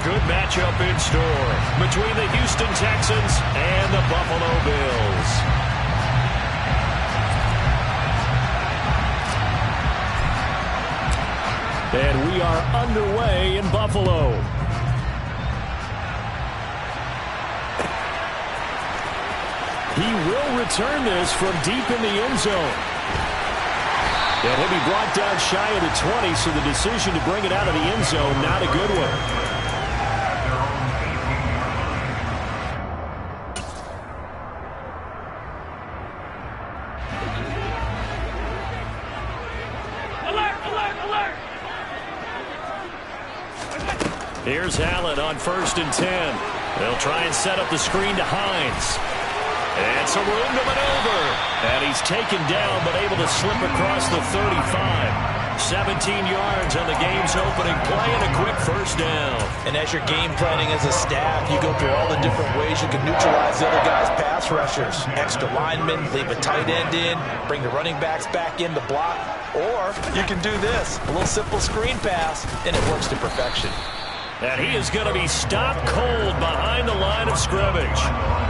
good matchup in store between the Houston Texans and the Buffalo Bills. And we are underway in Buffalo. He will return this from deep in the end zone. And he'll be brought down shy of the 20, so the decision to bring it out of the end zone, not a good one. Alert, alert, alert! Here's Allen on 1st and 10. They'll try and set up the screen to Hines. And some room to maneuver. And he's taken down, but able to slip across the 35. 17 yards on the game's opening play and a quick first down. And as you're game planning as a staff, you go through all the different ways you can neutralize the other guy's pass rushers. Extra linemen, leave a tight end in, bring the running backs back in to block. Or you can do this, a little simple screen pass, and it works to perfection. And he is going to be stopped cold behind the line of scrimmage.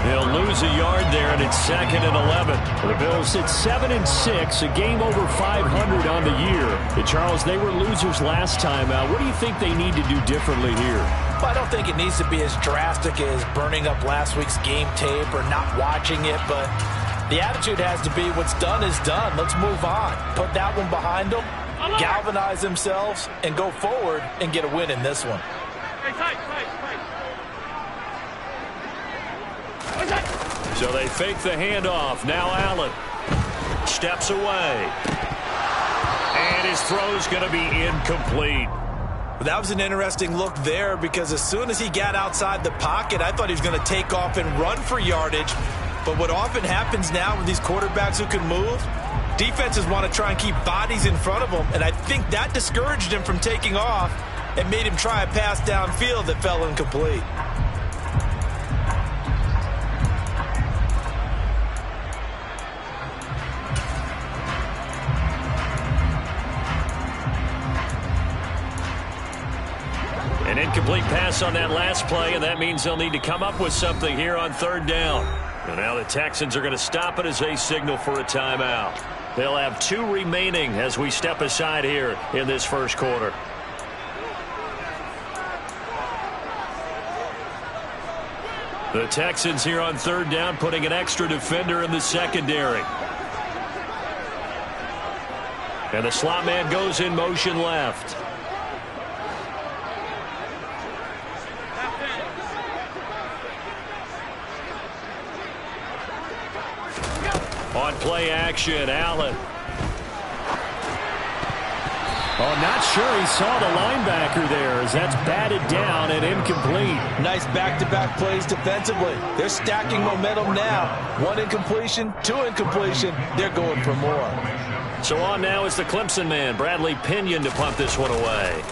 He'll lose a yard there, and it's 2nd and 11. The Bills sit 7-6, a game over 500 on the year. And Charles, they were losers last time out. What do you think they need to do differently here? Well, I don't think it needs to be as drastic as burning up last week's game tape or not watching it, but the attitude has to be what's done is done. Let's move on. Put that one behind them, galvanize themselves, and go forward and get a win in this one. So they fake the handoff. Now Allen steps away. And his throw's going to be incomplete. That was an interesting look there because as soon as he got outside the pocket, I thought he was going to take off and run for yardage. But what often happens now with these quarterbacks who can move, defenses want to try and keep bodies in front of them. And I think that discouraged him from taking off and made him try a pass downfield that fell incomplete. An incomplete pass on that last play, and that means they'll need to come up with something here on 3rd down. And now the Texans are going to stop it as they signal for a timeout. They'll have 2 remaining as we step aside here in this first quarter. The Texans here on 3rd down, putting an extra defender in the secondary. And the slot man goes in motion left. On play action, Allen. Oh, not sure he saw the linebacker there as that's batted down and incomplete. Nice back-to-back plays defensively. They're stacking momentum now. 1 incompletion, 2 incompletion. They're going for more. So on now is the Clemson man, Bradley Pinion, to punt this one away.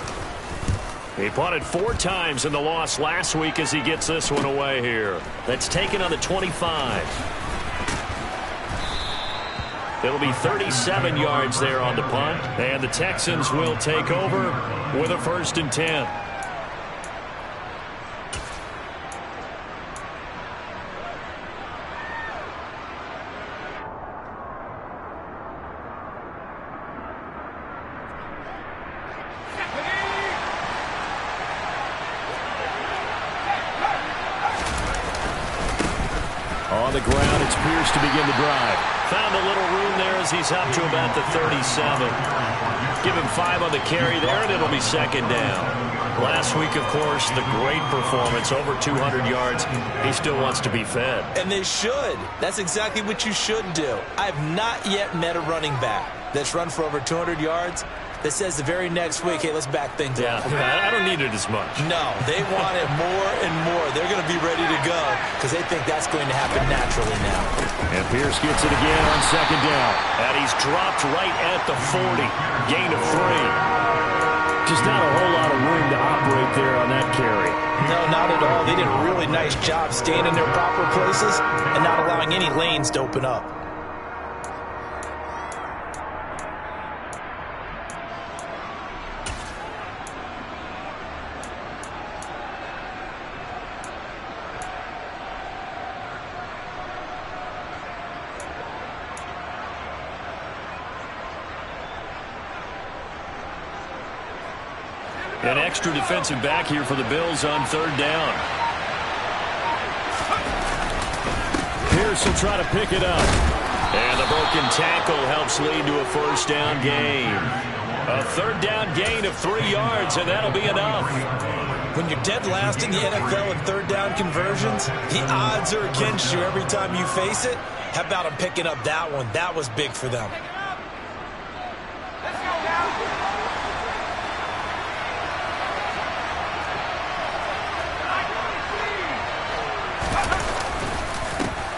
He punted 4 times in the loss last week as he gets this one away here. That's taken on the 25. It'll be 37 yards there on the punt, and the Texans will take over with a 1st and 10. On the ground, it's Pierce to begin the drive. Found a little room there as he's up to about the 37. Give him 5 on the carry there, and it'll be 2nd down. Last week, of course, the great performance, over 200 yards. He still wants to be fed. And they should. That's exactly what you should do. I have not yet met a running back that's run for over 200 yards that says the very next week, hey, let's back things up. I don't need it as much. No, they want it more and more. They're going to be ready to go because they think that's going to happen naturally now. And Pierce gets it again on 2nd down. And he's dropped right at the 40. Gain of 3. Just not a whole lot of room to operate there on that carry. No, not at all. They did a really nice job staying in their proper places and not allowing any lanes to open up. An extra defensive back here for the Bills on third down. Pierce will try to pick it up. And the broken tackle helps lead to a first down gain. A third down gain of 3 yards, and that'll be enough. When you're dead last in the NFL in third down conversions, the odds are against you every time you face it. How about them picking up that one? That was big for them.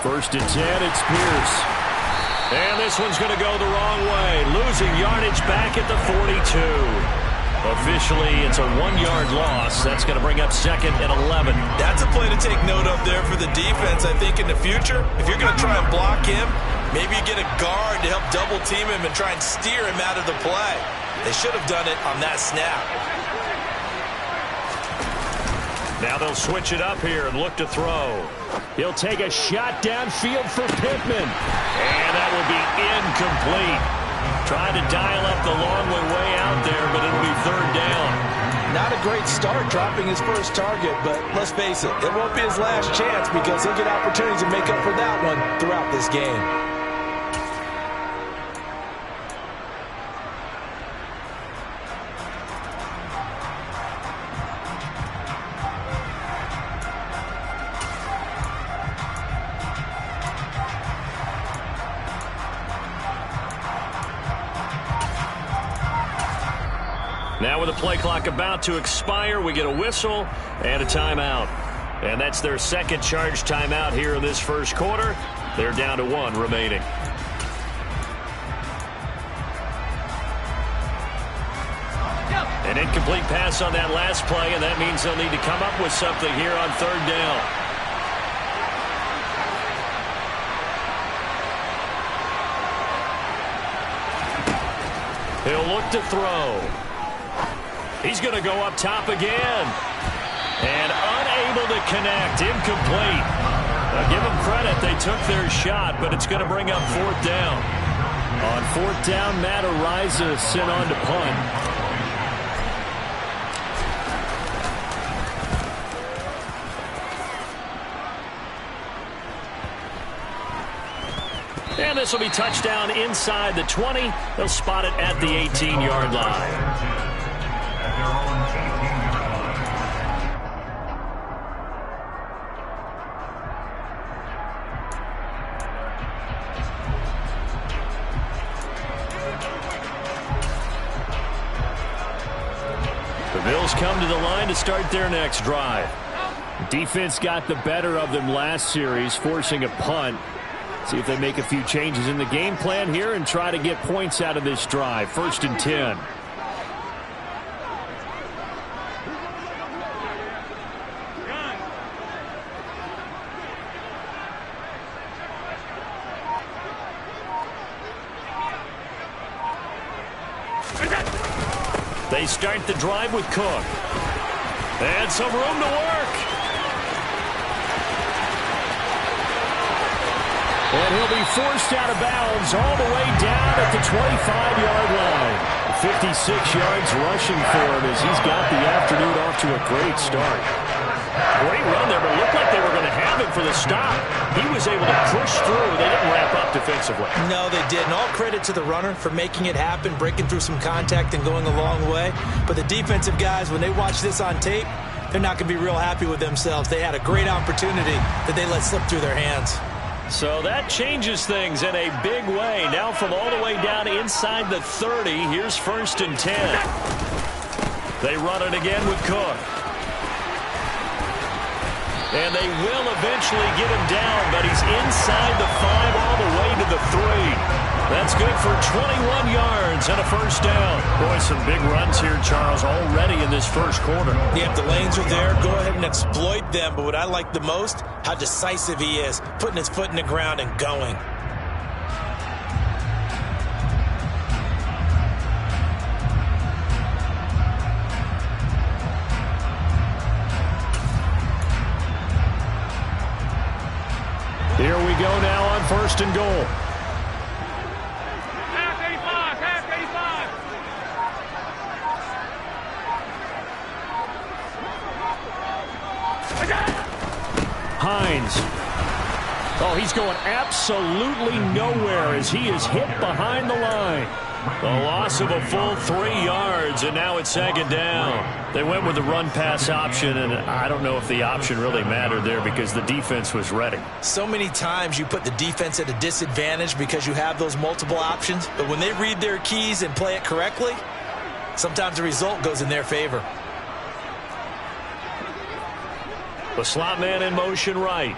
First and 10, it's Pierce. And this one's going to go the wrong way. Losing yardage back at the 42. Officially, it's a 1-yard loss. That's going to bring up second and 11. That's a play to take note of there for the defense. I think in the future, if you're going to try and block him, maybe you get a guard to help double team him and try and steer him out of the play. They should have done it on that snap. Now they'll switch it up here and look to throw. He'll take a shot downfield for Pittman. And that will be incomplete. Trying to dial up the long way out there, but it'll be third down. Not a great start dropping his first target, but let's face it, it won't be his last chance because he'll get opportunities to make up for that one throughout this game. Now with the play clock about to expire, we get a whistle and a timeout. And that's their second charge timeout here in this first quarter. They're down to 1 remaining. An incomplete pass on that last play, and that means they'll need to come up with something here on third down. He'll look to throw. He's going to go up top again. And unable to connect. Incomplete. Give them credit. They took their shot, but it's going to bring up fourth down. On fourth down, Matt Ariza sent on to punt. And this will be touchdown inside the 20. They'll spot it at the 18-yard line. The Bills come to the line to start their next drive. Defense got the better of them last series, forcing a punt. See if they make a few changes in the game plan here and try to get points out of this drive. First and 10. They start the drive with Cook. And some room to work. And he'll be forced out of bounds all the way down at the 25-yard line. 56 yards rushing for him as he's got the afternoon off to a great start. Great run there, but it looked like they were going to have him for the stop. He was able to push through. They didn't wrap up defensively. No, they didn't. All credit to the runner for making it happen, breaking through some contact and going a long way. But the defensive guys, when they watch this on tape, they're not going to be real happy with themselves. They had a great opportunity that they let slip through their hands. So that changes things in a big way. Now from all the way down inside the 30, here's first and 10. They run it again with Cook. And they will eventually get him down, but he's inside the 5 all the way to the 3. That's good for 21 yards and a first down. Boy, some big runs here, Charles, already in this first quarter. Yeah, if the lanes are there, go ahead and exploit them. But what I like the most, how decisive he is, putting his foot in the ground and going. Here we go now on first and goal. Hines. Oh, he's going absolutely nowhere as he is hit behind the line. A loss of a full 3 yards, and now it's second down. They went with the run-pass option, and I don't know if the option really mattered there because the defense was ready. So many times you put the defense at a disadvantage because you have those multiple options, but when they read their keys and play it correctly, sometimes the result goes in their favor. The slot man in motion right.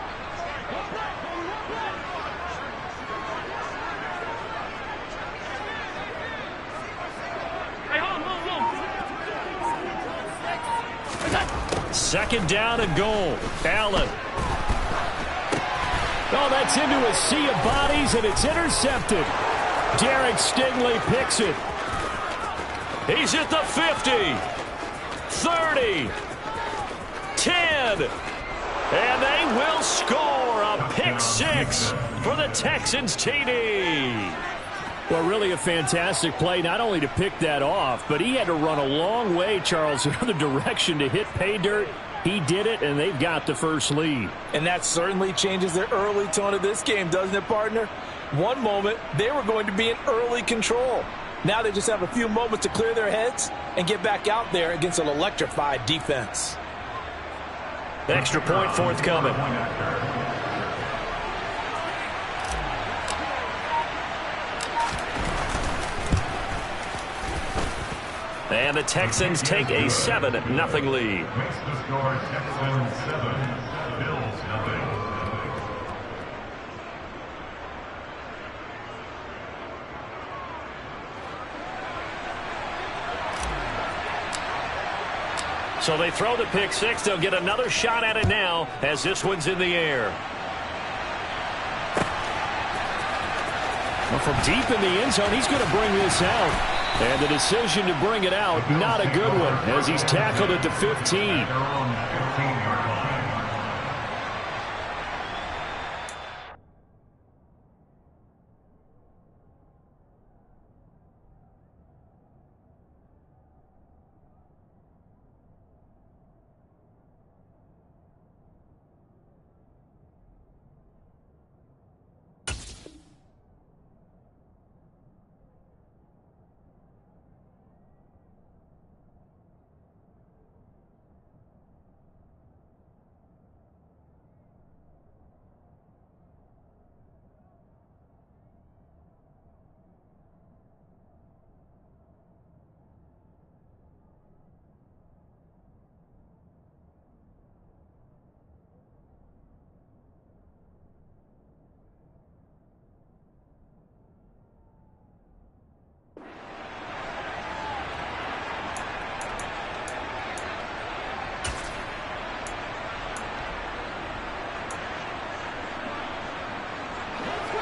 Second down and goal. Allen. Oh, that's into a sea of bodies, and it's intercepted. Derek Stingley picks it. He's at the 50. 30. 10. And they will score a pick six for the Texans TD. Well, really a fantastic play, not only to pick that off, but he had to run a long way, Charles, the other direction to hit pay dirt. He did it, and they've got the first lead. And that certainly changes the early tone of this game, doesn't it, partner? One moment, they were going to be in early control. Now they just have a few moments to clear their heads and get back out there against an electrified defense. Extra point forthcoming. And the Texans take a 7-0 lead. Makes the score Texans 7, Bills 0. So they throw the pick six. They'll get another shot at it now as this one's in the air. Well, from deep in the end zone, he's going to bring this out. And the decision to bring it out, not a good one, as he's tackled at the 15.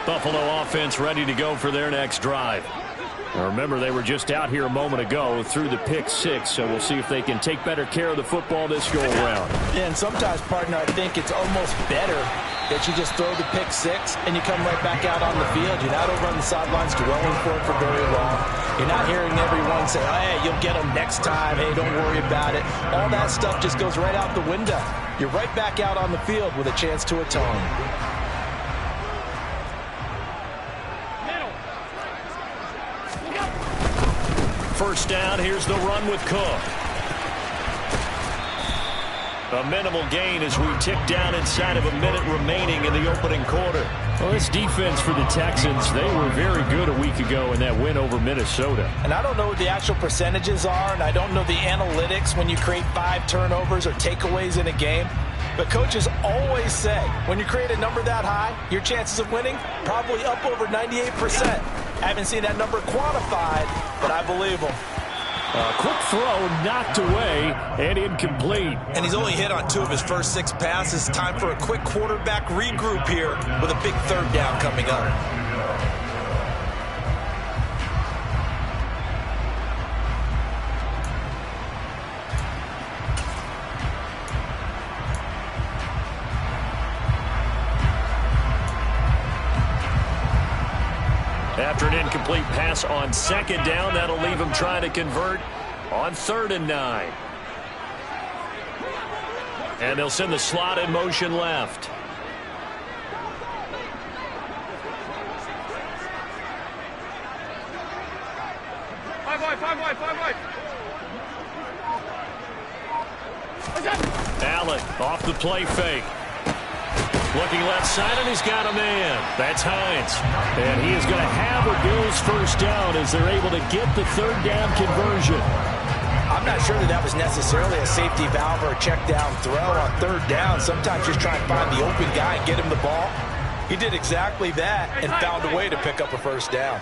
Buffalo offense ready to go for their next drive. Now remember, they were just out here a moment ago through the pick six, so we'll see if they can take better care of the football this go-around. Yeah, and sometimes, partner, I think it's almost better that you just throw the pick six and you come right back out on the field. You're not over on the sidelines dwelling for it for very long. You're not hearing everyone say, hey, you'll get them next time. Hey, don't worry about it. All that stuff just goes right out the window. You're right back out on the field with a chance to atone. First down, here's the run with Cook. A minimal gain as we tick down inside of a minute remaining in the opening quarter. Well, this defense for the Texans, they were very good a week ago in that win over Minnesota. And I don't know what the actual percentages are, and I don't know the analytics when you create 5 turnovers or takeaways in a game. But coaches always say, when you create a number that high, your chances of winning probably up over 98%. I haven't seen that number quantified, but I believe them. A quick throw knocked away and incomplete. And he's only hit on 2 of his first 6 passes. Time for a quick quarterback regroup here with a big third down coming up. After an incomplete pass on second down, that'll leave him trying to convert on 3rd and 9. And they'll send the slot in motion left. Allen off the play fake. Looking left side, and he's got a man. That's Hines. And he is going to have a Bills first down as they're able to get the third down conversion. I'm not sure that was necessarily a safety valve or a check down throw on third down. Sometimes just try and find the open guy and get him the ball. He did exactly that and found a way to pick up a first down.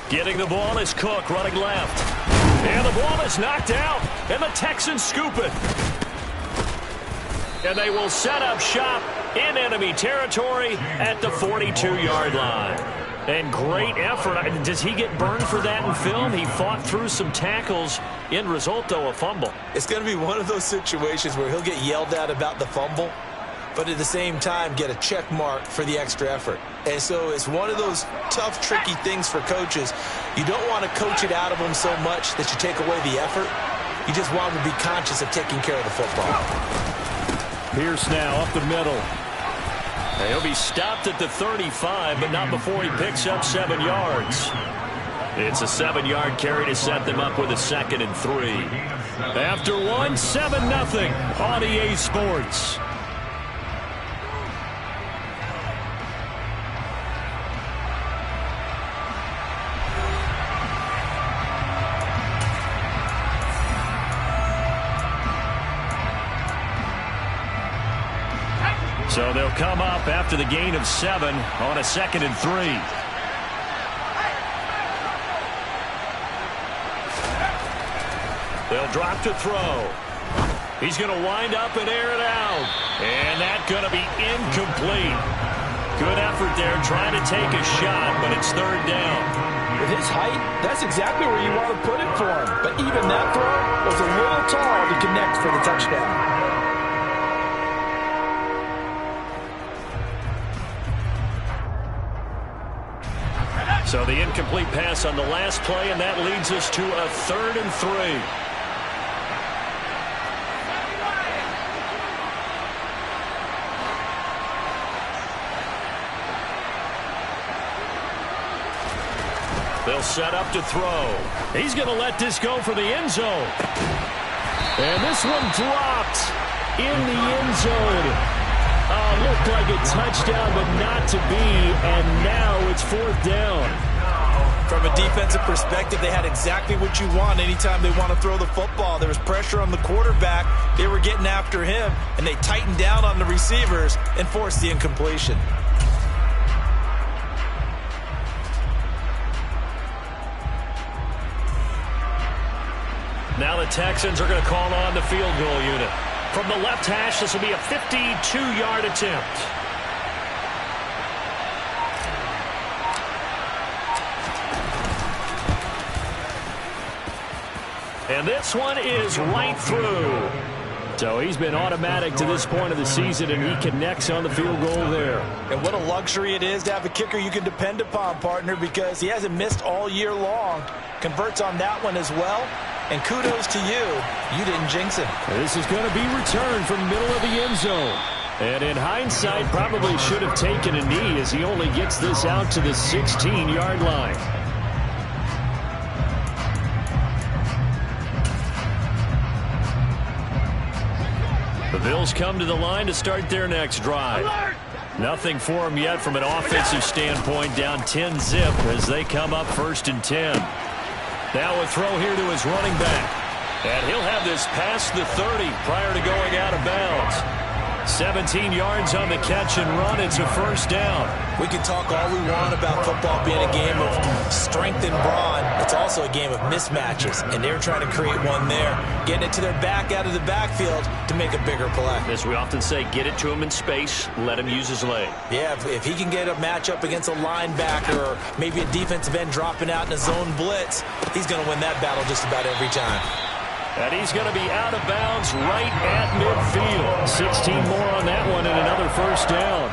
Getting the ball is Cook running left. And the ball is knocked out, and the Texans scoop it. And they will set up shop in enemy territory at the 42-yard line. And great effort. Does he get burned for that in film? He fought through some tackles. End result, though, a fumble. It's going to be one of those situations where he'll get yelled at about the fumble, but at the same time get a check mark for the extra effort. And so it's one of those tough, tricky things for coaches. You don't want to coach it out of them so much that you take away the effort. You just want them to be conscious of taking care of the football. Pierce now up the middle. And he'll be stopped at the 35, but not before he picks up 7 yards. It's a 7-yard carry to set them up with a 2nd and 3. After one, 7-0 on EA Sports. So they'll come up after the gain of 7 on a 2nd and 3. They'll drop to throw. He's going to wind up and air it out. And that's going to be incomplete. Good effort there trying to take a shot, but it's third down. With his height, that's exactly where you want to put it for him. But even that throw was a little tall to connect for the touchdown. So the incomplete pass on the last play, and that leads us to a 3rd and 3. They'll set up to throw. He's going to let this go for the end zone. And this one dropped in the end zone. Looked like a touchdown, but not to be, and now it's 4th down. From a defensive perspective, they had exactly what you want anytime they want to throw the football. There was pressure on the quarterback. They were getting after him, and they tightened down on the receivers and forced the incompletion. Now the Texans are going to call on the field goal unit. From the left hash, this will be a 52-yard attempt. And this one is right through. So he's been automatic to this point of the season, and he connects on the field goal there. And what a luxury it is to have a kicker you can depend upon, partner, because he hasn't missed all year long. Converts on that one as well. And kudos to you. You didn't jinx him. This is going to be returned from middle of the end zone. And in hindsight, probably should have taken a knee as he only gets this out to the 16-yard line. The Bills come to the line to start their next drive. Nothing for them yet from an offensive standpoint, down 10-zip as they come up 1st and 10. Now a throw here to his running back. And he'll have this past the 30 prior to going out of bounds. 17 yards on the catch and run. It's a first down. We can talk all we want about football being a game of strength and brawn. It's also a game of mismatches, and they're trying to create one there, getting it to their back out of the backfield to make a bigger play. As we often say, get it to him in space, let him use his leg. Yeah, if he can get a matchup against a linebacker or maybe a defensive end dropping out in a zone blitz, he's going to win that battle just about every time. And he's going to be out of bounds right at midfield. 16 more on that one and another first down.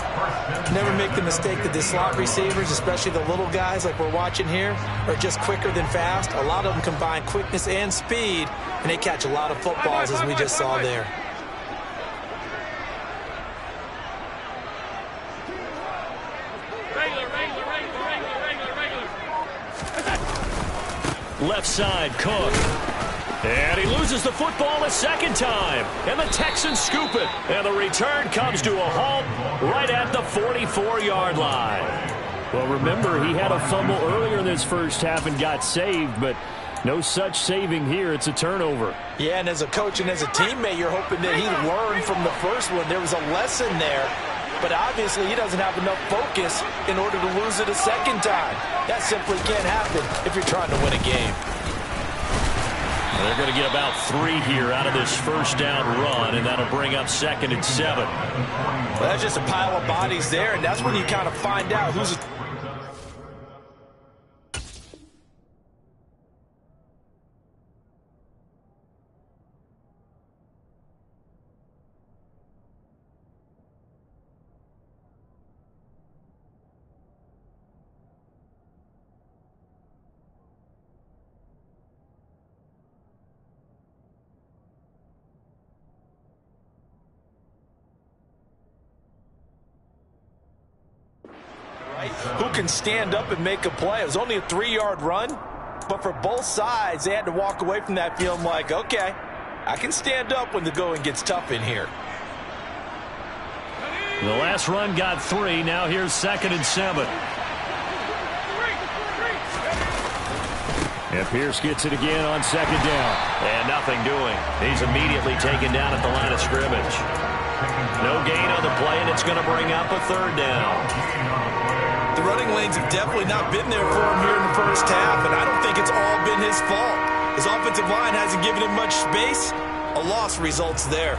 Never make the mistake that the slot receivers, especially the little guys like we're watching here, are just quicker than fast. A lot of them combine quickness and speed, and they catch a lot of footballs as we just saw there. Left side, Cook. And he loses the football a second time. And the Texans scoop it. And the return comes to a halt right at the 44-yard line. Well, remember, he had a fumble earlier in this first half and got saved, but no such saving here. It's a turnover. Yeah, and as a coach and as a teammate, you're hoping that he learned from the first one. There was a lesson there, but obviously he doesn't have enough focus in order to lose it a second time. That simply can't happen if you're trying to win a game. They're going to get about 3 here out of this first down run, and that'll bring up 2nd and 7. Well, that's just a pile of bodies there, and that's when you kind of find out who's... who can stand up and make a play. It was only a 3-yard run, but for both sides, they had to walk away from that feeling like, okay, I can stand up when the going gets tough in here. The last run got 3. Now here's 2nd and 7. And Pierce gets it again on 2nd down. And nothing doing. He's immediately taken down at the line of scrimmage. No gain on the play, and it's going to bring up a 3rd down. The running lanes have definitely not been there for him here in the first half, and I don't think it's all been his fault. His offensive line hasn't given him much space. A loss results there.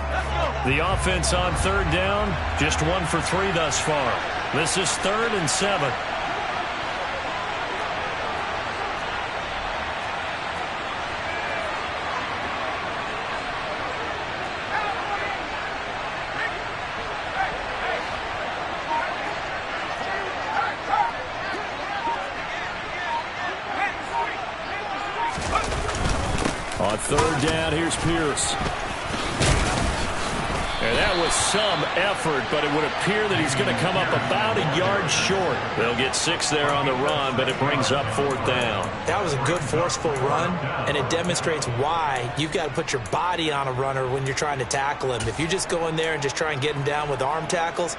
The offense on 3rd down, just 1 for 3 thus far. This is 3rd and 7. On 3rd down, here's Pierce. And that was some effort, but it would appear that he's going to come up about a yard short. They'll get 6 there on the run, but it brings up 4th down. That was a good, forceful run, and it demonstrates why you've got to put your body on a runner when you're trying to tackle him. If you just go in there and just try and get him down with arm tackles,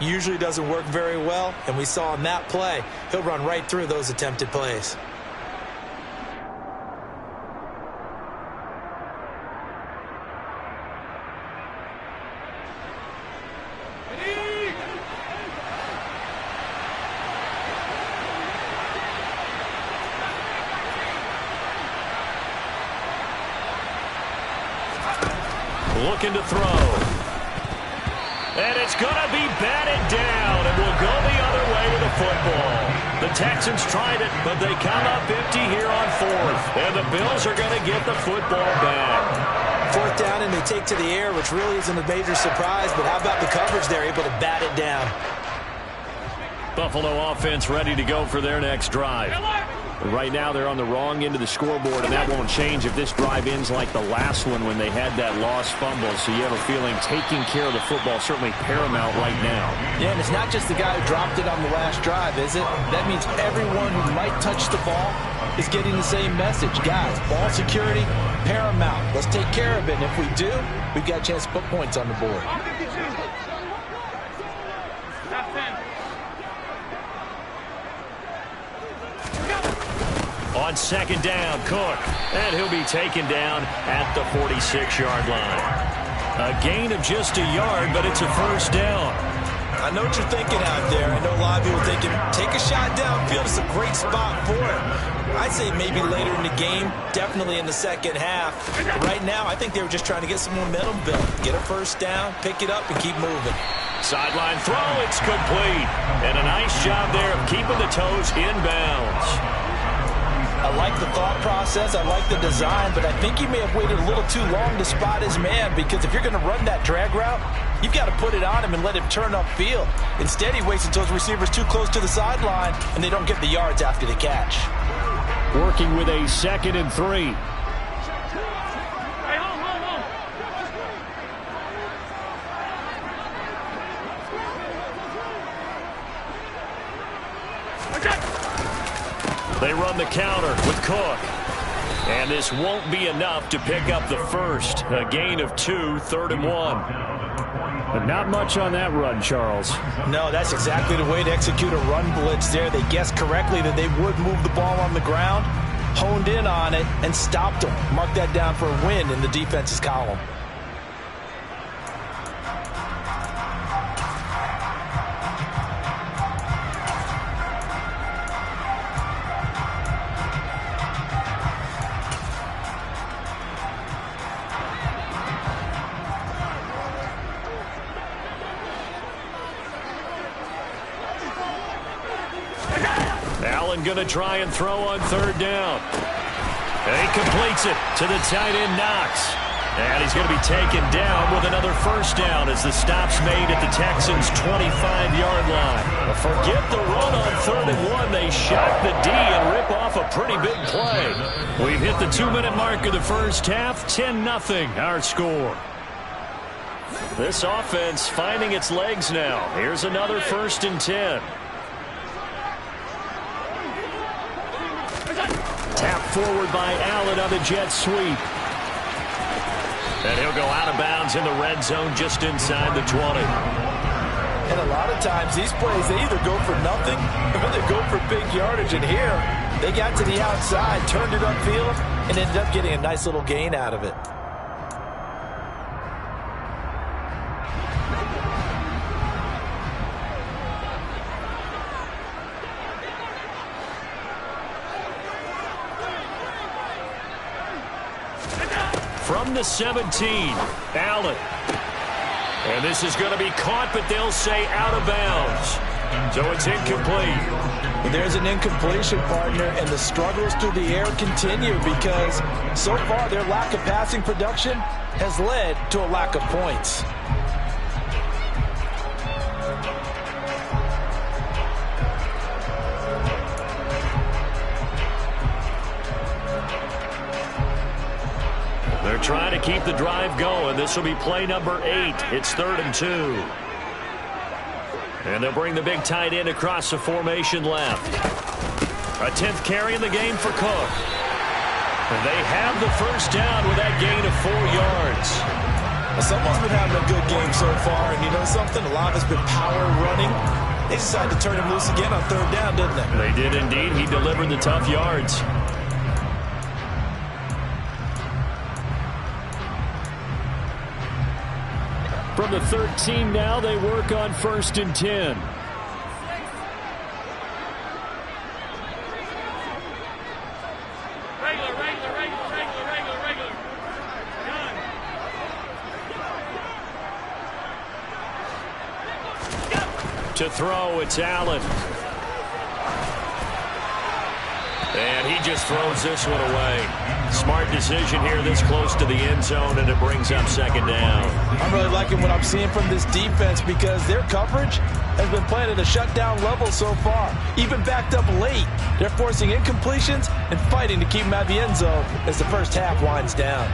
usually doesn't work very well, and we saw in that play, he'll run right through those attempted plays. Looking to throw. And it's going to be batted down, and will go the other way with the football. The Texans tried it, but they come up empty here on 4th. And the Bills are going to get the football back. 4th down, and they take to the air, which really isn't a major surprise, but how about the coverage there, able to bat it down? Buffalo offense ready to go for their next drive. Right now they're on the wrong end of the scoreboard, and that won't change if this drive ends like the last one when they had that lost fumble. So you have a feeling taking care of the football certainly paramount right now. Yeah, and it's not just the guy who dropped it on the last drive, is it? That means everyone who might touch the ball is getting the same message. Guys, ball security, paramount. Let's take care of it, and if we do, we've got a chance to put points on the board. On 2nd down, Cook. And he'll be taken down at the 46-yard line. A gain of just a yard, but it's a 1st down. I know what you're thinking out there. I know a lot of people are thinking, take a shot downfield. It's a great spot for it. I'd say maybe later in the game, definitely in the second half. But right now, I think they were just trying to get some momentum built. Get a 1st down, pick it up, and keep moving. Sideline throw, it's complete. And a nice job there of keeping the toes inbounds. I like the thought process, I like the design, but I think he may have waited a little too long to spot his man, because if you're going to run that drag route, you've got to put it on him and let him turn upfield. Instead, he waits until his receiver's too close to the sideline, and they don't get the yards after the catch. Working with a 2nd and 3. They run the counter with Cook. And this won't be enough to pick up the first. A gain of 2, 3rd and 1. But not much on that run, Charles. No, that's exactly the way to execute a run blitz there. They guessed correctly that they would move the ball on the ground, honed in on it, and stopped them. Mark that down for a win in the defense's column. Allen going to try and throw on 3rd down. And he completes it to the tight end, Knox. And he's going to be taken down with another 1st down as the stop's made at the Texans' 25-yard line. Forget the run on 3rd and 1. They shock the D and rip off a pretty big play. We've hit the 2-minute mark of the first half. 10-0 our score. This offense finding its legs now. Here's another 1st and 10. Tap forward by Allen on the jet sweep. And he'll go out of bounds in the red zone just inside the 20. And a lot of times these plays, they either go for nothing or they go for big yardage. And here, they got to the outside, turned it upfield, and ended up getting a nice little gain out of it. From the 17, Allen. And this is going to be caught, but they'll say out of bounds. So it's incomplete. There's an incompletion, partner, and the struggles through the air continue because so far their lack of passing production has led to a lack of points. They're trying to keep the drive going. This will be play number 8. It's 3rd and 2. And they'll bring the big tight end across the formation left. A 10th carry in the game for Cook. And they have the 1st down with that gain of 4 yards. Someone's been having a good game so far, and you know something? A lot has been power running. They decided to turn him loose again on 3rd down, didn't they? They did indeed. He delivered the tough yards. From the 13 now, they work on 1st and 10. Regular. Done. To throw, it's Allen. And he just throws this one away. Smart decision here this close to the end zone, and it brings up 2nd down. I'm really liking what I'm seeing from this defense because their coverage has been playing at a shutdown level so far. Even backed up late, they're forcing incompletions and fighting to keep them out of the end zone as the first half winds down.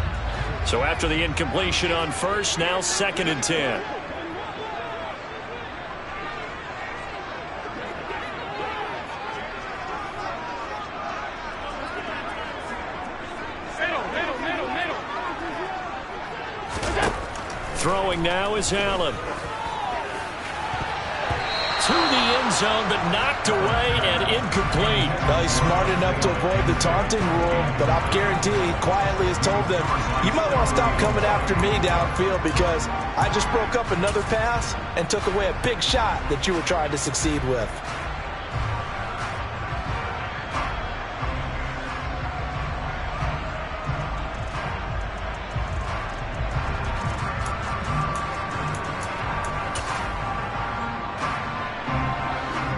So after the incompletion on 1st, now 2nd and 10. Throwing now is Allen. To the end zone, but knocked away and incomplete. Well, he's smart enough to avoid the taunting rule, but I'm guaranteed quietly has told them, you might want to stop coming after me downfield because I just broke up another pass and took away a big shot that you were trying to succeed with.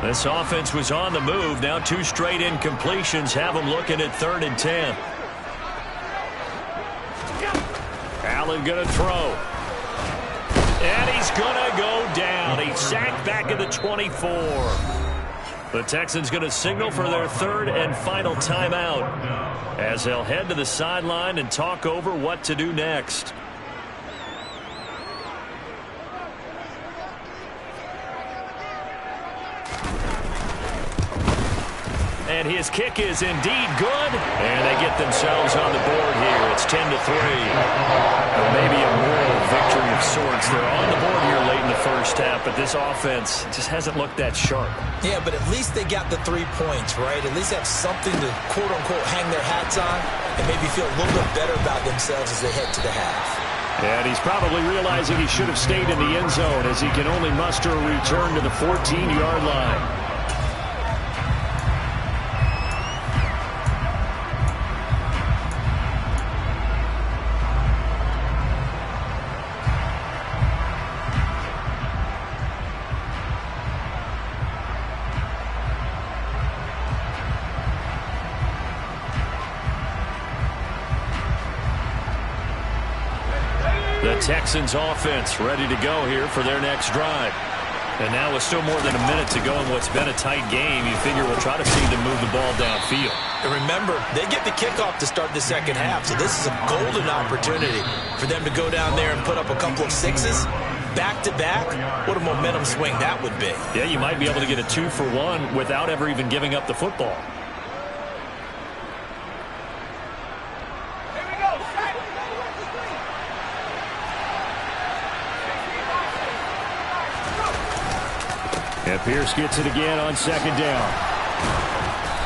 This offense was on the move. Now 2 straight incompletions have them looking at 3rd and 10. Allen going to throw. And he's going to go down. He's sacked back at the 24. The Texans going to signal for their 3rd and final timeout as they'll head to the sideline and talk over what to do next. And his kick is indeed good. And they get themselves on the board here. It's 10-3. Or maybe a moral victory of sorts. They're on the board here late in the first half, but this offense just hasn't looked that sharp. Yeah, but at least they got the 3 points, right? At least have something to, quote-unquote, hang their hats on and maybe feel a little bit better about themselves as they head to the half. And he's probably realizing he should have stayed in the end zone as he can only muster a return to the 14-yard line. The Texans offense ready to go here for their next drive. And now with still more than a minute to go in what's been a tight game, you figure we'll try to see them move the ball downfield. And remember, they get the kickoff to start the second half, so this is a golden opportunity for them to go down there and put up a couple of sixes back-to-back. What a momentum swing that would be. Yeah, you might be able to get a 2-for-1 without ever even giving up the football. And Pierce gets it again on second down.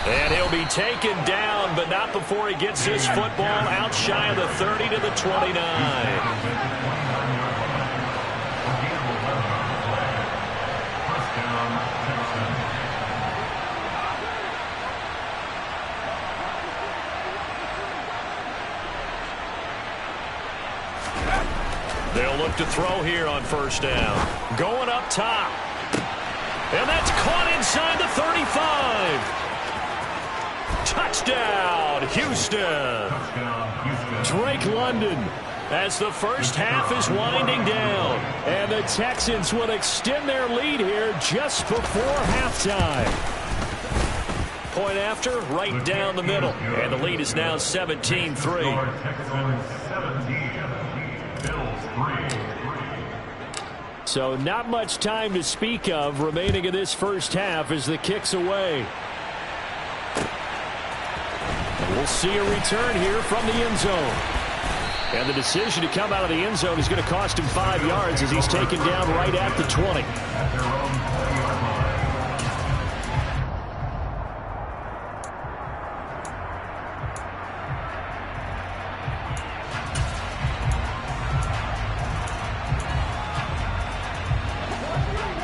And he'll be taken down, but not before he gets his football out shy of the 30 to the 29. They'll look to throw here on first down. Going up top. And that's caught inside the 35. Touchdown, Houston. Drake London as the first half is winding down. And the Texans will extend their lead here just before halftime. Point after, right down the middle. And the lead is now 17-3. So not much time to speak of remaining in this first half as the kick's away. And we'll see a return here from the end zone. And the decision to come out of the end zone is going to cost him 5 yards as he's taken down right at the 20.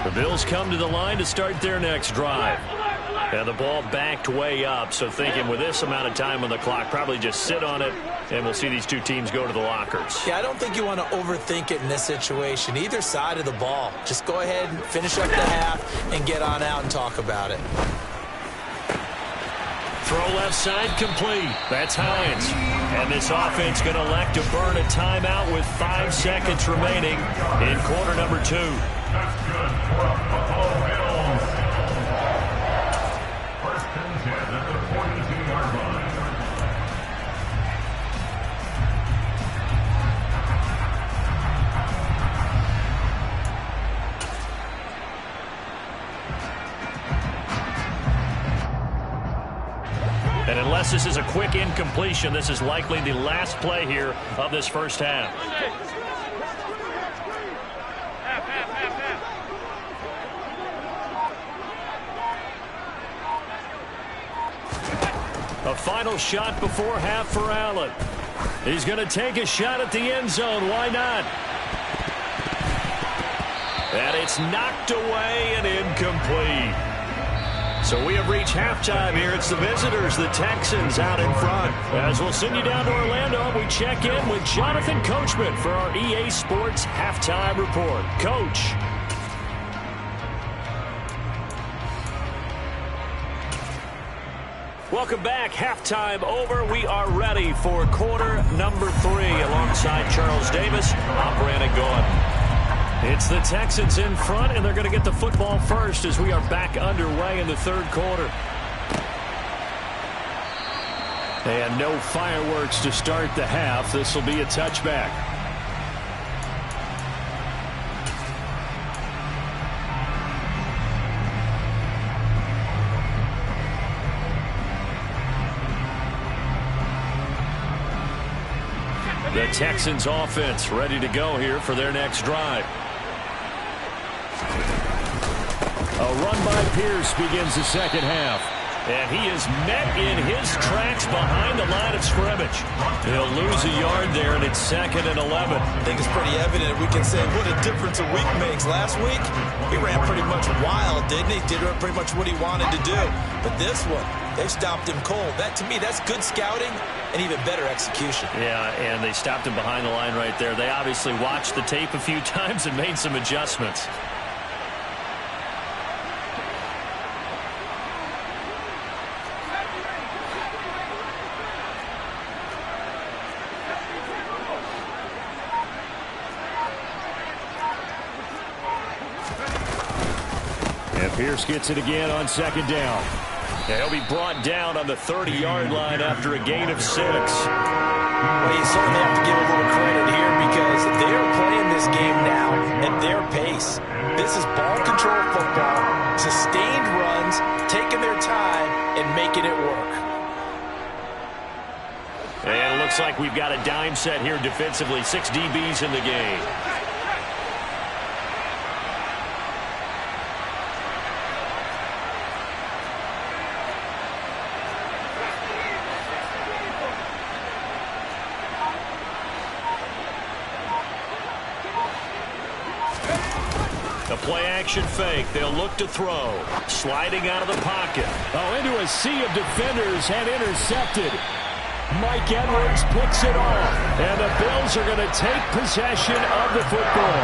The Bills come to the line to start their next drive. And the ball backed way up, so thinking with this amount of time on the clock, probably just sit on it, and we'll see these two teams go to the lockers. Yeah, I don't think you want to overthink it in this situation. Either side of the ball. Just go ahead and finish up the half and get on out and talk about it. Throw left side complete. That's Hines. And this offense going to elect to burn a timeout with 5 seconds remaining in quarter number 2. That's good for a Buffalo Bills. First and 10 at the 42-yard line. And unless this is a quick incompletion, this is likely the last play here of this first half. A final shot before half for Allen. He's going to take a shot at the end zone. Why not? And it's knocked away and incomplete. So we have reached halftime here. It's the visitors, the Texans, out in front. As we'll send you down to Orlando, we check in with Jonathan Coachman for our EA Sports Halftime Report. Coach. Welcome back. Halftime over. We are ready for quarter number 3 alongside Charles Davis. I'm Brandon Gordon. It's the Texans in front, and they're going to get the football first as we are back underway in the third quarter. And no fireworks to start the half. This will be a touchback. The Texans offense ready to go here for their next drive. A run by Pierce begins the second half. And he is met in his tracks behind the line of scrimmage. He'll lose a yard there, and it's 2nd and 11. I think it's pretty evident. We can say what a difference a week makes. Last week, he ran pretty much wild, didn't he? Did pretty much what he wanted to do. But this one, they stopped him cold. That, to me, that's good scouting and even better execution. Yeah, and they stopped him behind the line right there. They obviously watched the tape a few times and made some adjustments. Pierce gets it again on 2nd down. He'll be brought down on the 30-yard line after a gain of 6. Well, you certainly have to give a little credit here because they are playing this game now at their pace. This is ball control football, sustained runs, taking their time and making it work. And it looks like we've got a dime set here defensively. 6 DBs in the game. Play-action fake. They'll look to throw. Sliding out of the pocket. Oh, into a sea of defenders and intercepted. Mike Edwards picks it off. And the Bills are going to take possession of the football.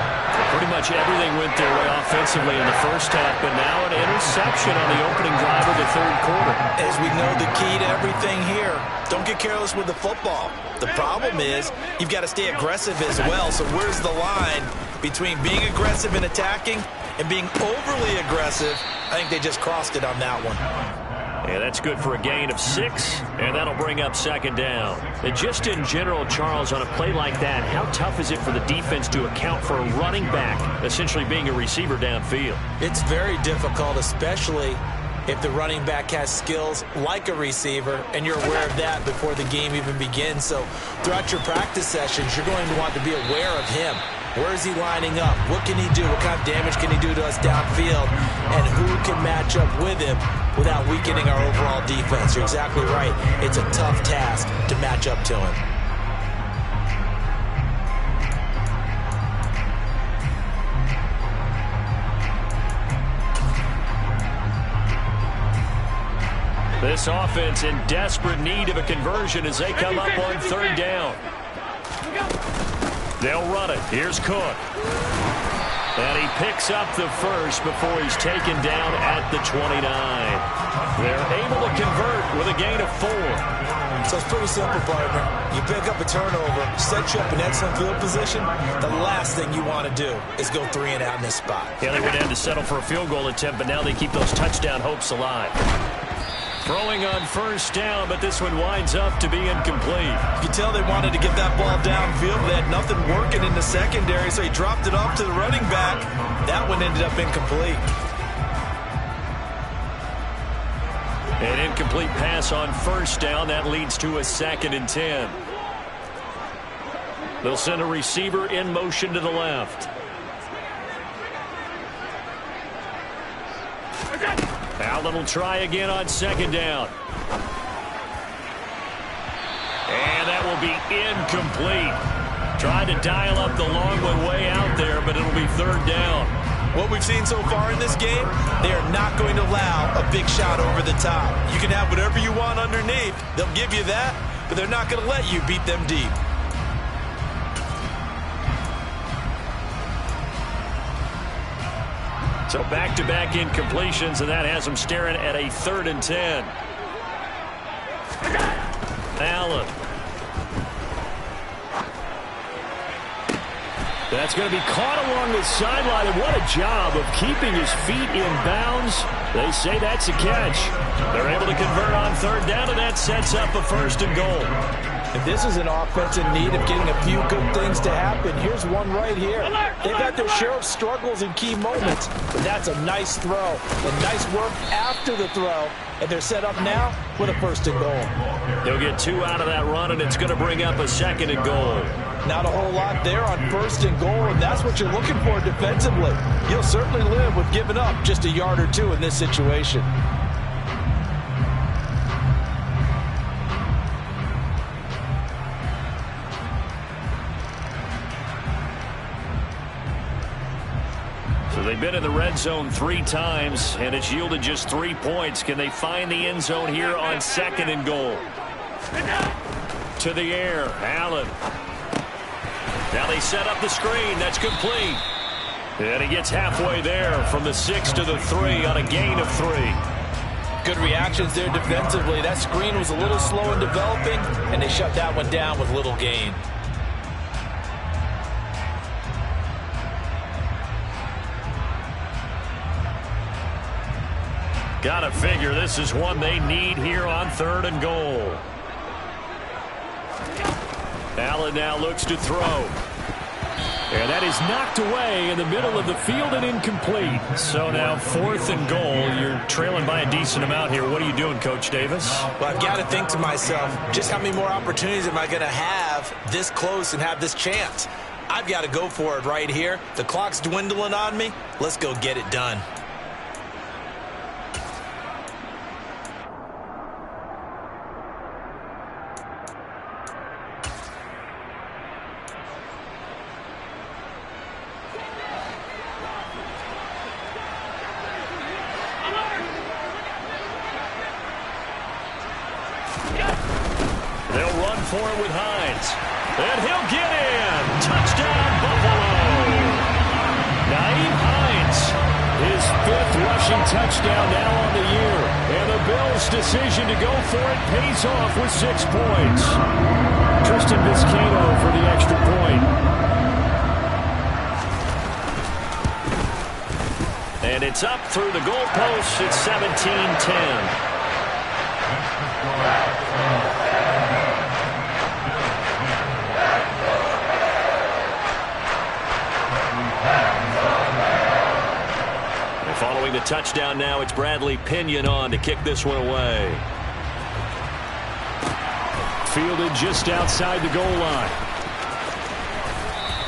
Pretty much everything went their way offensively in the first half, but now an interception on the opening drive of the 3rd quarter. As we know, the key to everything here, don't get careless with the football. The problem is you've got to stay aggressive as well. So where's the line between being aggressive and attacking and being overly aggressive? I think they just crossed it on that one. Yeah, that's good for a gain of 6, and that'll bring up 2nd down. And just in general, Charles, on a play like that, how tough is it for the defense to account for a running back essentially being a receiver downfield? It's very difficult, especially if the running back has skills like a receiver, and you're aware of that before the game even begins. So throughout your practice sessions, you're going to want to be aware of him. Where is he lining up? What can he do? What kind of damage can he do to us downfield? And who can match up with him without weakening our overall defense? You're exactly right. It's a tough task to match up to him. This offense in desperate need of a conversion as they come up on 3rd down. They'll run it. Here's Cook. And he picks up the first before he's taken down at the 29. They're able to convert with a gain of 4. So it's pretty simple, partner. You pick up a turnover, set you up in excellent field position. The last thing you want to do is go 3 and out in this spot. Yeah, they went in to settle for a field goal attempt, but now they keep those touchdown hopes alive. Throwing on 1st down, but this one winds up to be incomplete. You can tell they wanted to get that ball downfield. They had nothing working in the secondary, so he dropped it off to the running back. That one ended up incomplete. An incomplete pass on 1st down. That leads to a 2nd and 10. They'll send a receiver in motion to the left. Allen will try again on 2nd down. And that will be incomplete. Tried to dial up the long one way out there, but it'll be 3rd down. What we've seen so far in this game, they are not going to allow a big shot over the top. You can have whatever you want underneath. They'll give you that, but they're not going to let you beat them deep. So back-to-back incompletions, and that has them staring at a 3rd and 10. Allen. That's going to be caught along the sideline, and what a job of keeping his feet in bounds. They say that's a catch. They're able to convert on 3rd down, and that sets up a 1st and goal. And this is an offense in need of getting a few good things to happen. Here's one right here. They've had their share of struggles in key moments, but that's a nice throw and nice work after the throw. And they're set up now with a 1st and goal. He'll get 2 out of that run, and it's going to bring up a 2nd and goal. Not a whole lot there on 1st and goal, and that's what you're looking for defensively. You'll certainly live with giving up just a yard or 2 in this situation. So they've been in the red zone 3 times, and it's yielded just 3 points. Can they find the end zone here on 2nd and goal? To the air, Allen. Now they set up the screen. That's complete. And he gets halfway there from the 6 to the 3 on a gain of 3. Good reactions there defensively. That screen was a little slow in developing, and they shut that one down with little gain. Gotta figure this is one they need here on 3rd and goal. Allen now looks to throw. And that is knocked away in the middle of the field and incomplete. So now 4th and goal. You're trailing by a decent amount here. What are you doing, Coach Davis? Well, I've got to think to myself, just how many more opportunities am I going to have this close and have this chance? I've got to go for it right here. The clock's dwindling on me. Let's go get it done. They'll run for it with Hines. And he'll get in. Touchdown, Buffalo. Naeem Hines, his 5th rushing touchdown now on the year. And the Bills' decision to go for it pays off with 6 points. Tristan Vizcaino for the extra point. And it's up through the goalposts. It's 17-10. Following the touchdown now, it's Bradley Pinion on to kick this one away. Fielded just outside the goal line.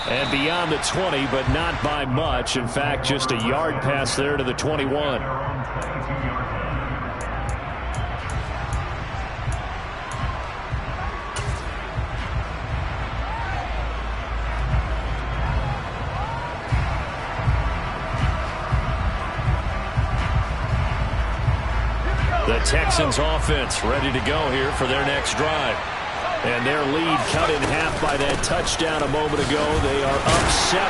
And beyond the 20, but not by much. In fact, just a yard pass there to the 21. The Texans offense ready to go here for their next drive. And their lead cut in half by that touchdown a moment ago. They are up 7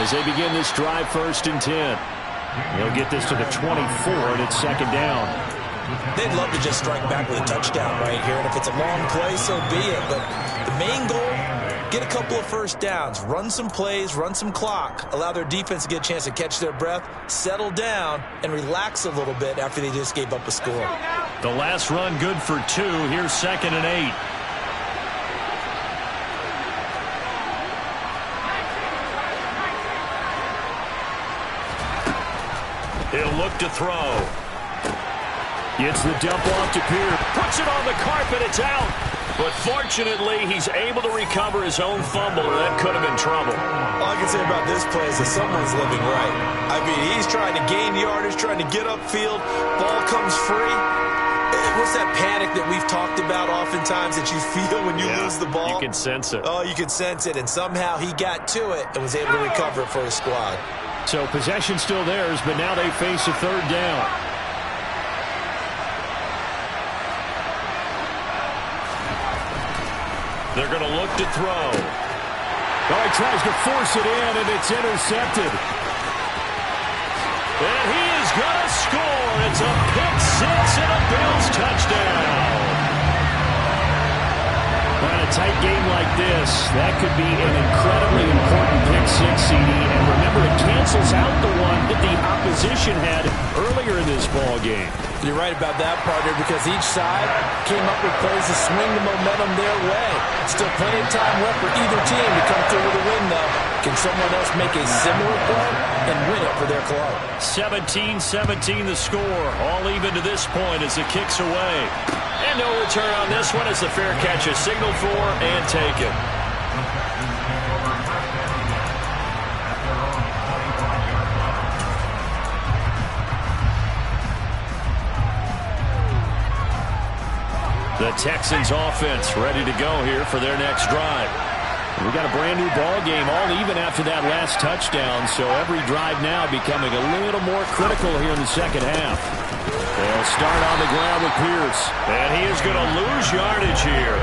as they begin this drive 1st and 10. They'll get this to the 24, and it's 2nd down. They'd love to just strike back with a touchdown right here. And if it's a long play, so be it. But the main goal, get a couple of 1st downs, run some plays, run some clock, allow their defense to get a chance to catch their breath, settle down, and relax a little bit after they just gave up a score. The last run good for 2. Here's 2nd and 8. He'll look to throw. Gets the dump off to Pierce. Puts it on the carpet. It's out. But fortunately, he's able to recover his own fumble, or that could have been trouble. All I can say about this play is that someone's living right. I mean, he's trying to gain yardage, trying to get upfield. Ball comes free. What's that panic that we've talked about oftentimes that you feel when you lose the ball? You can sense it. Oh, you can sense it. And somehow he got to it and was able to recover it for his squad. So possession still theirs, but now they face a 3rd down. They're going to look to throw. Oh, he tries to force it in, and it's intercepted. And he is going to score. It's a pick 6 and a Bills touchdown. And a tight game like this, that could be an incredibly important pick six, CD. And remember, it cancels out the one that the opposition had earlier in this ball game. You're right about that, partner, because each side came up with plays to swing the momentum their way. Still plenty of time left for either team to come through with a win, though. Can someone else make a similar play and win it for their club? 17-17 the score. All even to this point as it kicks away. And no return on this one as the fair catch is signaled for and taken. The Texans offense ready to go here for their next drive. We got a brand new ball game, all even after that last touchdown, so every drive now becoming a little more critical here in the second half. They'll start on the ground with Pierce, and he is going to lose yardage here.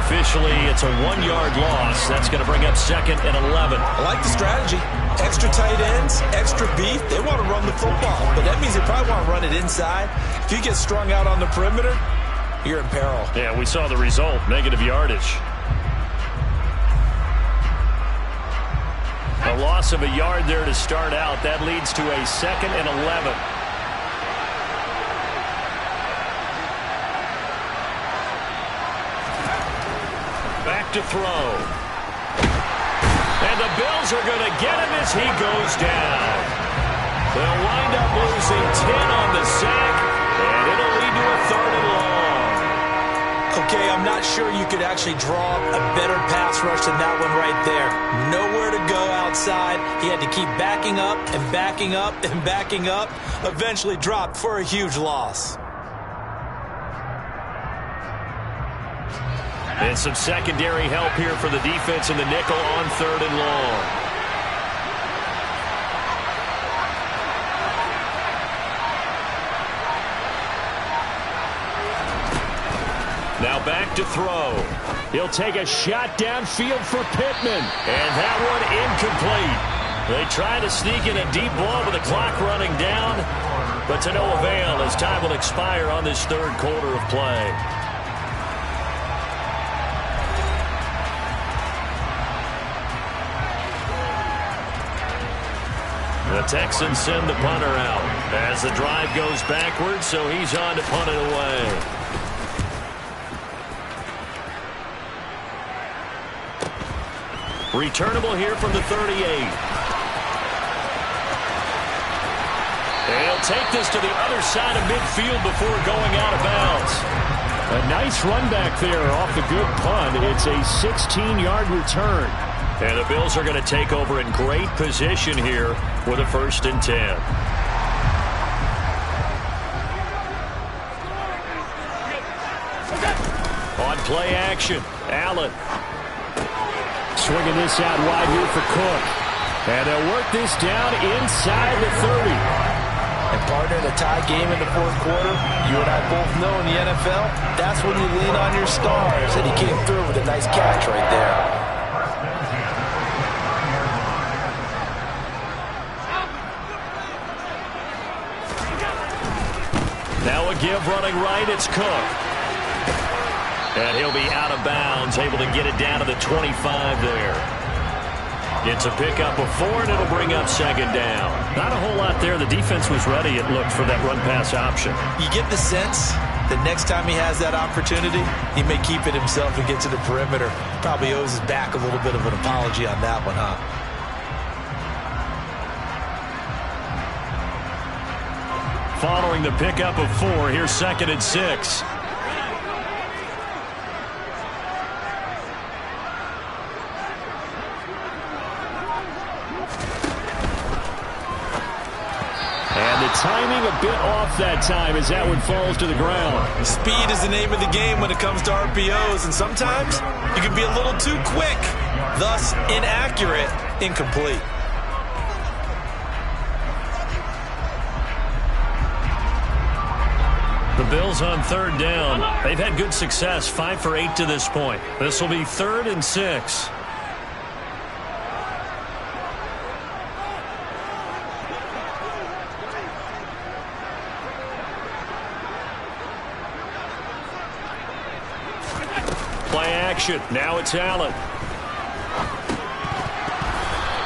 Officially, it's a 1-yard loss. That's going to bring up 2nd and 11. I like the strategy. Extra tight ends, extra beef. They want to run the football, but that means they probably want to run it inside. If you get strung out on the perimeter, you're in peril. Yeah, we saw the result, negative yardage. A loss of a yard there to start out. That leads to a 2nd and 11. Back to throw. And the Bills are going to get him as he goes down. They'll wind up losing 10 on the sack, and it'll lead to a 3rd and long. Okay, I'm not sure you could actually draw a better pass rush than that one right there. Nowhere to go outside. He had to keep backing up and backing up and backing up. Eventually dropped for a huge loss. And some secondary help here for the defense in the nickel on 3rd and long. Now back to throw. He'll take a shot downfield for Pittman. And that one incomplete. They try to sneak in a deep ball with the clock running down, but to no avail as time will expire on this 3rd quarter of play. The Texans send the punter out as the drive goes backwards, so he's on to punt it away. Returnable here from the 38. They'll take this to the other side of midfield before going out of bounds. A nice run back there off the good punt. It's a 16-yard return. And the Bills are going to take over in great position here with a 1st and 10. On play action, Allen. Swinging this out wide here for Cook. And they'll work this down inside the 30. And partner, in a tie game in the 4th quarter, you and I both know in the NFL, that's when you lean on your stars. And he came through with a nice catch right there. Now a give running right, it's Cook. And he'll be out of bounds, able to get it down to the 25 there. It's a pickup of 4, and it'll bring up 2nd down. Not a whole lot there. The defense was ready, it looked, for that run-pass option. You get the sense that next time he has that opportunity, he may keep it himself and get to the perimeter. Probably owes his back a little bit of an apology on that one, huh? Following the pickup of 4, here's 2nd and 6. Timing a bit off that time as that one falls to the ground. Speed is the name of the game when it comes to RPOs, and sometimes you can be a little too quick, thus inaccurate, incomplete. The Bills on 3rd down. They've had good success, 5 for 8 to this point. This will be 3rd and 6. action. Now it's Allen.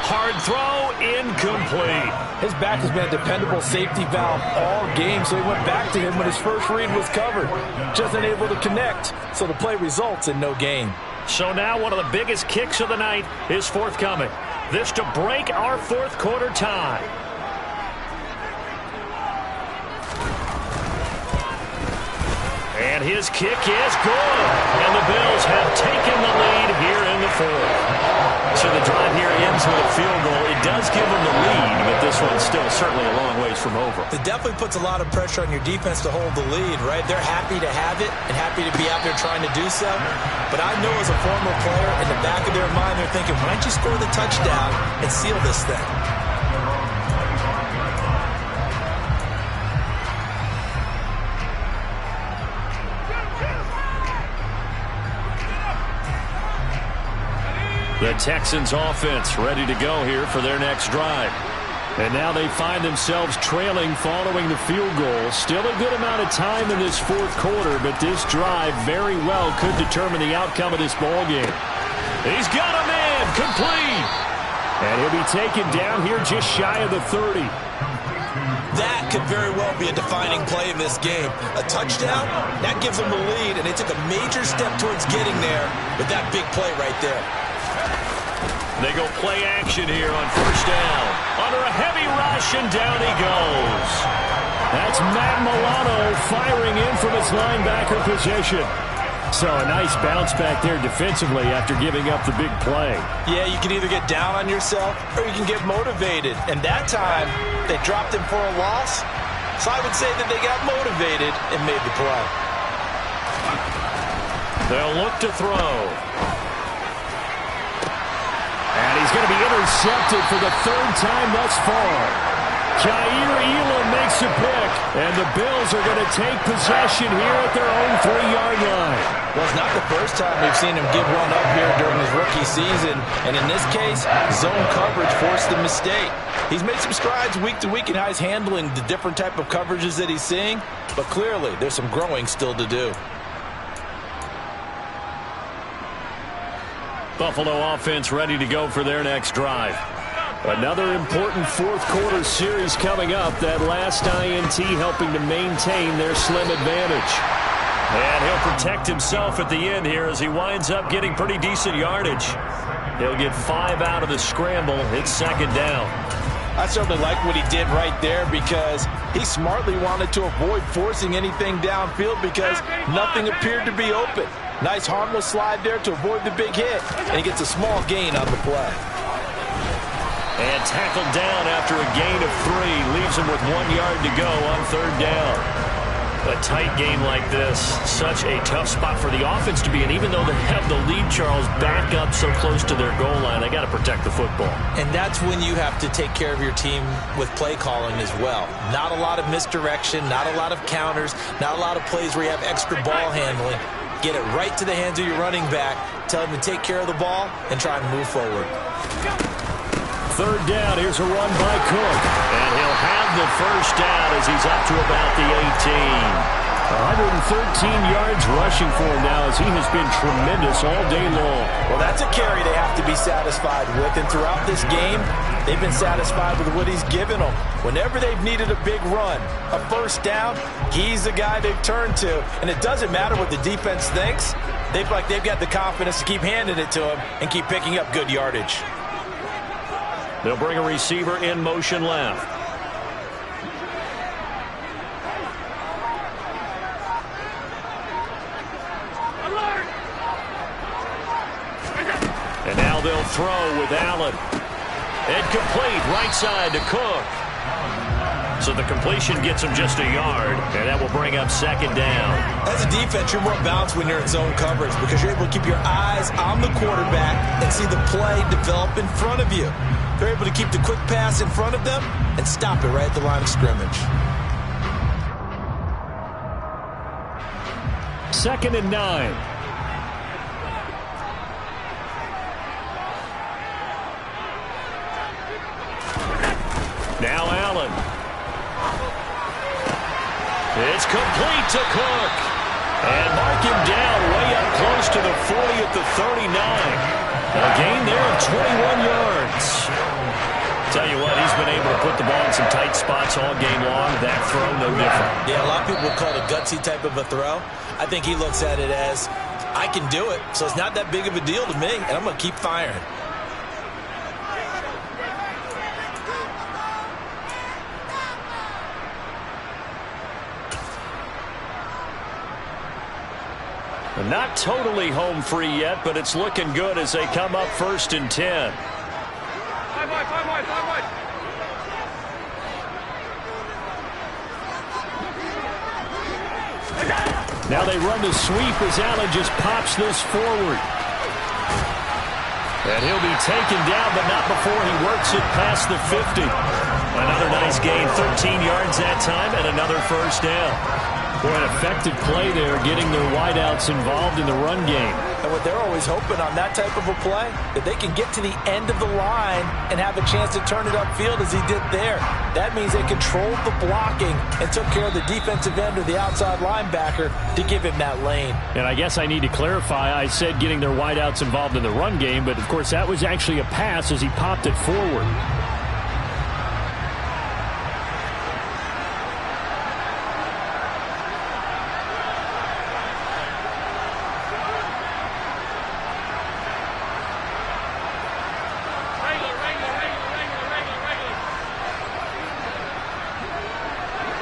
Hard throw, incomplete. His back has been a dependable safety valve all game, so he went back to him when his first read was covered. Just unable to connect, so the play results in no gain. So now one of the biggest kicks of the night is forthcoming. This to break our fourth quarter tie. And his kick is good. And the Bills have taken the lead here in the fourth. So the drive here ends with a field goal. It does give them the lead, but this one's still certainly a long ways from over. It definitely puts a lot of pressure on your defense to hold the lead, right? They're happy to have it and happy to be out there trying to do so. But I know as a former player, in the back of their mind, they're thinking, why don't you score the touchdown and seal this thing? The Texans offense ready to go here for their next drive. And now they find themselves trailing following the field goal. Still a good amount of time in this fourth quarter, but this drive very well could determine the outcome of this ball game. He's got a man, complete. And he'll be taken down here just shy of the 30. That could very well be a defining play in this game. A touchdown, that gives them the lead, and they took a major step towards getting there with that big play right there. They go play action here on first down. Under a heavy rush, and down he goes. That's Matt Milano firing in from his linebacker position. So a nice bounce back there defensively after giving up the big play. Yeah, you can either get down on yourself or you can get motivated. And that time, they dropped him for a loss. So I would say that they got motivated and made the play. They'll look to throw. And he's going to be intercepted for the third time thus far. Jair Elam makes a pick. And the Bills are going to take possession here at their own 3-yard line. Well, it's not the first time we've seen him give one up here during his rookie season. And in this case, zone coverage forced the mistake. He's made some strides week to week in how he's handling the different type of coverages that he's seeing. But clearly, there's some growing still to do. Buffalo offense ready to go for their next drive. Another important fourth quarter series coming up. That last INT helping to maintain their slim advantage. And he'll protect himself at the end here as he winds up getting pretty decent yardage. He'll get 5 out of the scramble. It's second down. I certainly like what he did right there because he smartly wanted to avoid forcing anything downfield because nothing appeared to be open. Nice harmless slide there to avoid the big hit, and he gets a small gain on the play. And tackled down after a gain of 3. Leaves him with 1 yard to go on third down. A tight game like this, such a tough spot for the offense to be in. Even though they have the lead, Charles, back up so close to their goal line, they got to protect the football. And that's when you have to take care of your team with play calling as well. Not a lot of misdirection, not a lot of counters, not a lot of plays where you have extra ball handling. Get it right to the hands of your running back. Tell him to take care of the ball and try and move forward. Third down, here's a run by Cook. And he'll have the first down as he's up to about the 18. 113 yards rushing for him now as he has been tremendous all day long. Well, that's a carry they have to be satisfied with. And throughout this game, they've been satisfied with what he's given them. Whenever they've needed a big run, a first down, he's the guy they've turned to. And it doesn't matter what the defense thinks. They feel like they've got the confidence to keep handing it to him and keep picking up good yardage. They'll bring a receiver in motion left. And now they'll throw with Allen. Incomplete, right side to Cook. So the completion gets him just a yard, and that will bring up second down. As a defense, you're more balanced when you're in zone coverage because you're able to keep your eyes on the quarterback and see the play develop in front of you. They're able to keep the quick pass in front of them and stop it right at the line of scrimmage. 2nd and 9. Now Allen. It's complete to Cook. And mark him down way up close to the 40 at the 39. A gain there of 21 yards. Tell you what, he's been able to put the ball in some tight spots all game long. That throw, no different. Yeah, a lot of people would call it a gutsy type of a throw. I think he looks at it as, I can do it, so it's not that big of a deal to me, and I'm going to keep firing. Not totally home free yet, but it's looking good as they come up 1st and 10. Five wide. Now they run the sweep as Allen just pops this forward. And he'll be taken down, but not before he works it past the 50. Another nice gain, 13 yards that time, and another first down. Boy, an effective play there, getting their wideouts involved in the run game. And what they're always hoping on that type of a play, that they can get to the end of the line and have a chance to turn it upfield as he did there. That means they controlled the blocking and took care of the defensive end or the outside linebacker to give him that lane. And I guess I need to clarify, I said getting their wideouts involved in the run game, but of course that was actually a pass as he popped it forward.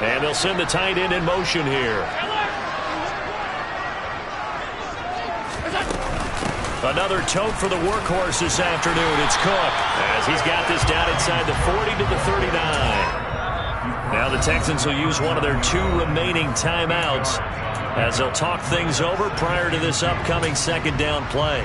And they'll send the tight end in motion here. Another tote for the workhorse this afternoon. It's Cook as he's got this down inside the 40 to the 39. Now the Texans will use one of their 2 remaining timeouts as they'll talk things over prior to this upcoming second down play.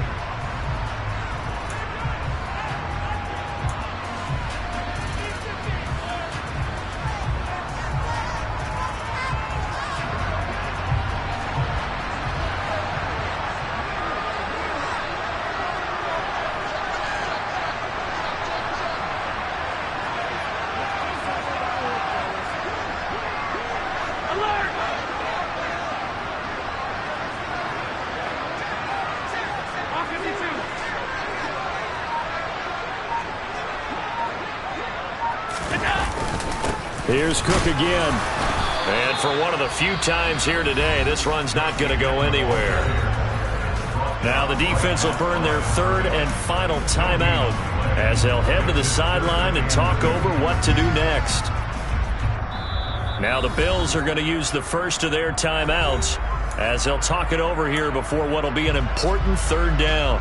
Here's Cook again. And for one of the few times here today, this run's not going to go anywhere. Now the defense will burn their 3rd and final timeout as they'll head to the sideline and talk over what to do next. Now the Bills are going to use the first of their timeouts as they'll talk it over here before what will be an important 3rd down.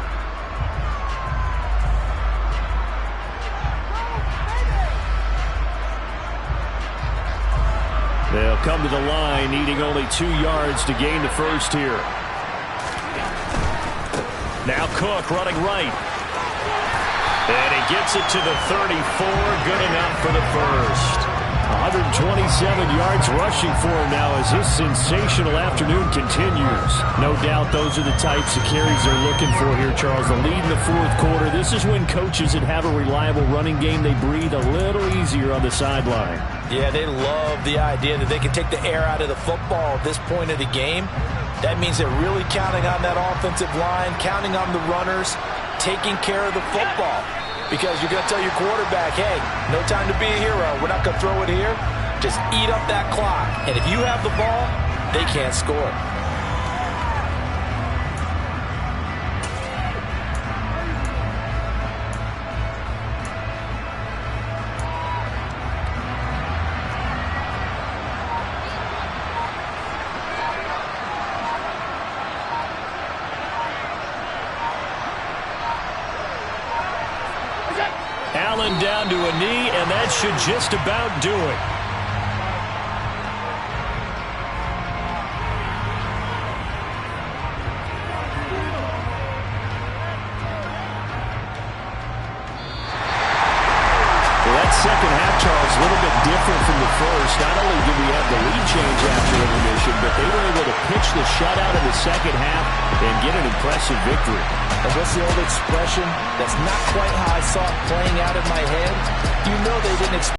They'll come to the line, needing only 2 yards to gain the first here. Now Cook running right. And he gets it to the 34. Good enough for the first. 127 yards rushing for him now as his sensational afternoon continues. No doubt those are the types of carries they're looking for here, Charles. The lead in the 4th quarter. This is when coaches that have a reliable running game, they breathe a little easier on the sideline. Yeah, they love the idea that they can take the air out of the football at this point of the game. That means they're really counting on that offensive line, counting on the runners, taking care of the football. Because you're going to tell your quarterback, hey, no time to be a hero. We're not going to throw it here. Just eat up that clock. And if you have the ball, they can't score. Allen down to a knee, and that should just about do it. Second half, Charles, a little bit different from the first. Not only did we have the lead change after intermission, but they were able to pitch the shutout in the second half and get an impressive victory. And what's the old expression? That's not quite how I saw it playing out in my head. You know they didn't expect